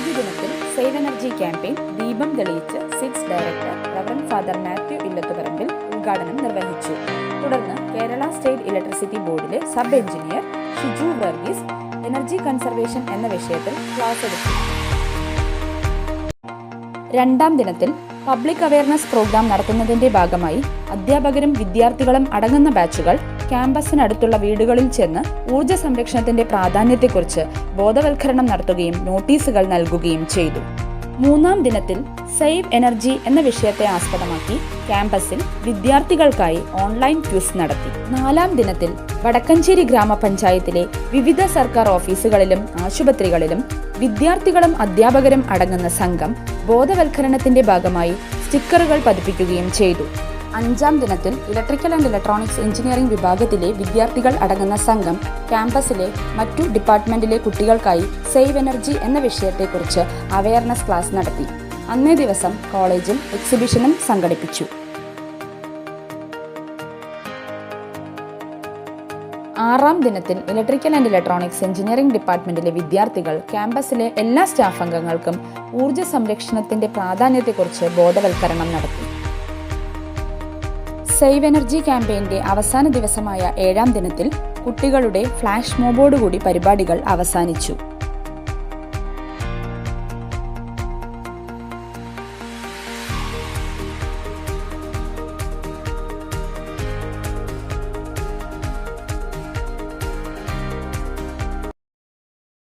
ആദ്യ ദിനത്തിൽ save energy campaign ദീപം തെളിയിച്ച് six director reverend father Mathew Illathuparambil ഉദ്ഘാടനം നിർവഹിച്ചു. തുടർന്ന് കേരള സ്റ്റേറ്റ് ഇലക്ട്രിസിറ്റി ബോർഡിലെ sub engineer Shiju Varghese energy conservation എന്ന വിഷയത്തിൽ ക്ലാസ് എടുത്തു. രണ്ടാം ദിനത്തിൽ പബ്ലിക് അവയർനെസ് പ്രോഗ്രാം നടത്തുന്നതിന്റെ ഭാഗമായി അധ്യാപകരും വിദ്യാർത്ഥികളും അടങ്ങുന്ന ബാച്ചുകൾ ക്യാമ്പസിനടുത്തുള്ള വീടുകളിൽ ചെന്ന് ഊർജ്ജ സംരക്ഷണത്തിന്റെ പ്രാധാന്യത്തെക്കുറിച്ച് ബോധവൽക്കരണം നടത്തുകയും നോട്ടീസുകൾ നൽകുകയും ചെയ്തു. മൂന്നാം ദിനത്തിൽ സേവ് എനർജി എന്ന വിഷയത്തെ ആസ്പദമാക്കി ക്യാമ്പസിൽ വിദ്യാർത്ഥികൾക്കായി ഓൺലൈൻ ക്വിസ് നടത്തി. നാലാം ദിനത്തിൽ വടക്കഞ്ചേരി ഗ്രാമപഞ്ചായത്തിലെ വിവിധ സർക്കാർ ഓഫീസുകളിലും ആശുപത്രികളിലും വിദ്യാർത്ഥികളും അധ്യാപകരും അടങ്ങുന്ന സംഘം ബോധവൽക്കരണത്തിന്റെ ഭാഗമായി സ്റ്റിക്കറുകൾ പതിപ്പിക്കുകയും ചെയ്തു. അഞ്ചാം ദിനത്തിൽ ഇലക്ട്രിക്കൽ ആൻഡ് ഇലക്ട്രോണിക്സ് എഞ്ചിനീയറിംഗ് വിഭാഗത്തിലെ വിദ്യാർത്ഥികൾ അടങ്ങുന്ന സംഘം ക്യാമ്പസിലെ മറ്റു ഡിപ്പാർട്ട്മെന്റിലെ കുട്ടികൾക്കായി സേവ് എനർജി എന്ന വിഷയത്തെക്കുറിച്ച് അവയർനെസ് ക്ലാസ് നടത്തി. അന്നേ ദിവസം കോളേജിൽ എക്സിബിഷനും സംഘടിപ്പിച്ചു. ആറാം ദിനത്തിൽ ഇലക്ട്രിക്കൽ ആൻഡ് ഇലക്ട്രോണിക്സ് എഞ്ചിനീയറിംഗ് ഡിപ്പാർട്ട്മെന്റിലെ വിദ്യാർത്ഥികൾ ക്യാമ്പസിലെ എല്ലാ സ്റ്റാഫ് അംഗങ്ങൾക്കും ഊർജ്ജ സംരക്ഷണത്തിന്റെ പ്രാധാന്യത്തെക്കുറിച്ച് ബോധവൽക്കരണം നടത്തി. സേവ് എനർജി ക്യാമ്പയിന്റെ അവസാന ദിവസമായ 7-ാം ദിനത്തിൽ കുട്ടികളുടെ ഫ്ലാഷ് മോബോടുകൂടി പരിപാടികൾ അവസാനിച്ചു.